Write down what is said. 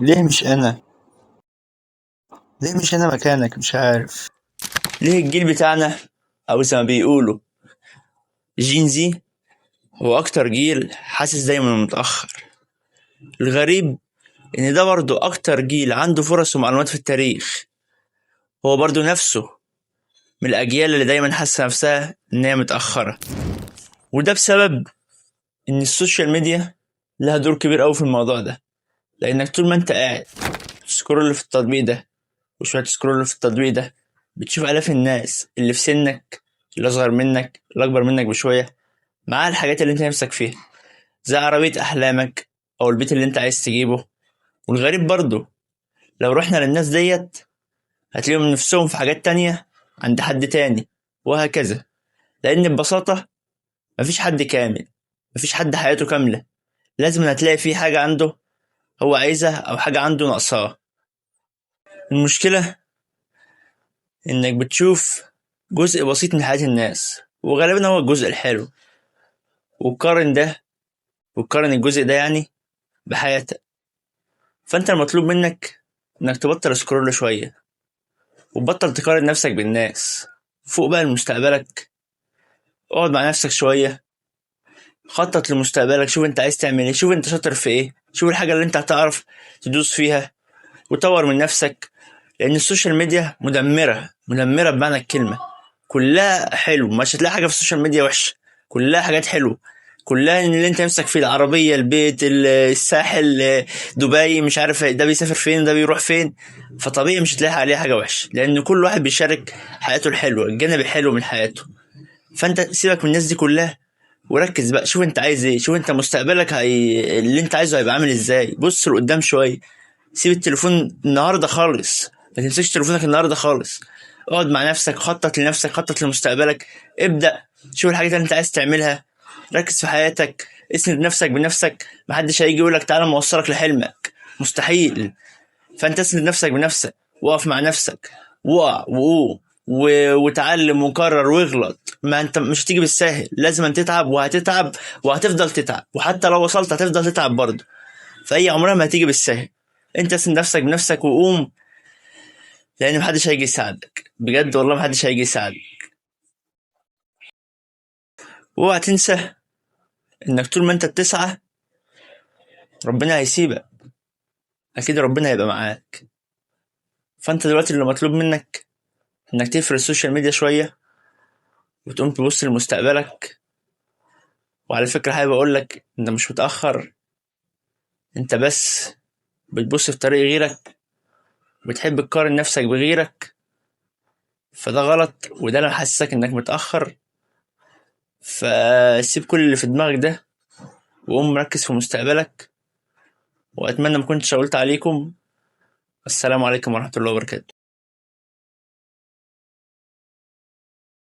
ليه مش انا؟ ليه مش انا مكانك؟ مش عارف. ليه الجيل بتاعنا، او زي ما بيقولوا جين زي، هو اكتر جيل حاسس دايما متأخر. الغريب ان ده برضو اكتر جيل عنده فرص ومعلومات في التاريخ. هو برضو نفسه من الاجيال اللي دايما حاسة نفسها ان هي متأخرة، وده بسبب ان السوشيال ميديا لها دور كبير قوي في الموضوع ده. لانك طول ما انت قاعد تسكرول في التطبيق ده وشوية تسكرول في التطبيق ده، بتشوف آلاف الناس اللي في سنك، اللي أصغر منك، اللي أكبر منك بشوية، مع الحاجات اللي أنت نفسك فيها، زي عربية أحلامك أو البيت اللي أنت عايز تجيبه. والغريب برضو لو رحنا للناس ديت، هتلاقيهم نفسهم في حاجات تانية عند حد تاني، وهكذا. لأن ببساطة مفيش حد كامل، مفيش حد حياته كاملة. لازم هتلاقي فيه حاجة عنده هو عايزها أو حاجة عنده ناقصاه. المشكلة إنك بتشوف جزء بسيط من حياة الناس، وغالبا هو الجزء الحلو، وتقارن ده، وتقارن الجزء ده يعني بحياتك. فأنت المطلوب منك إنك تبطل سكرول شوية، وتبطل تقارن نفسك بالناس. فوق بقى لمستقبلك، اقعد مع نفسك شوية، خطط لمستقبلك، شوف انت عايز تعمل ايه، شوف انت شاطر في ايه، شوف الحاجة اللي انت هتعرف تدوس فيها وطور من نفسك. لأن السوشيال ميديا مدمرة، مدمرة بمعنى الكلمة. كلها حلو، مش هتلاقي حاجة في السوشيال ميديا وحشة، كلها حاجات حلوة. كلها ان اللي انت نفسك فيه، العربية، البيت، الساحل، دبي، مش عارف ده بيسافر فين، ده بيروح فين. فطبيعي مش هتلاقي عليه حاجة وحشة، لأن كل واحد بيشارك حياته الحلوة، الجانب الحلو من حياته. فانت سيبك من الناس دي كلها، وركز بقى، شوف انت عايز ايه، شوف انت مستقبلك اللي انت عايزه هيبقى عامل ازاي. بص لقدام شوية، سيب التليفون النهارده خالص، ما تمسكش تليفونك النهارده خالص. اقعد مع نفسك، خطط لنفسك، خطط لمستقبلك. ابدأ شوف الحاجات اللي انت عايز تعملها، ركز في حياتك، اسند نفسك بنفسك. محدش هيجي يقولك تعالى ما اوصلك لحلمك، مستحيل. فانت اسند نفسك بنفسك، وقف مع نفسك، وقع وقوم وتعلم وكرر واغلط. ما انت مش هتيجي بالساهل، لازم أن تتعب، وهتتعب، وهتفضل تتعب، وحتى لو وصلت هتفضل تتعب برضه. فهي عمرها ما هتيجي بالساهل. انت اسند نفسك بنفسك وقوم، لان محدش هيجي يساعدك، بجد والله محدش هيجي يساعدك. واوعى تنسى انك طول ما انت بتسعى ربنا هيسيبك، اكيد ربنا هيبقى معاك. فانت دلوقتي اللي مطلوب منك انك تقفل السوشيال ميديا شويه، وتقوم تبص لمستقبلك. وعلى فكره حابب اقول لك انت مش متاخر، انت بس بتبص في طريق غيرك، بتحب تقارن نفسك بغيرك. فده غلط، وده اللي محسسك انك متاخر. فسيب كل اللي في دماغك ده، وقوم مركز في مستقبلك. واتمنى ما كنتش قلت عليكم. السلام عليكم ورحمة الله وبركاته.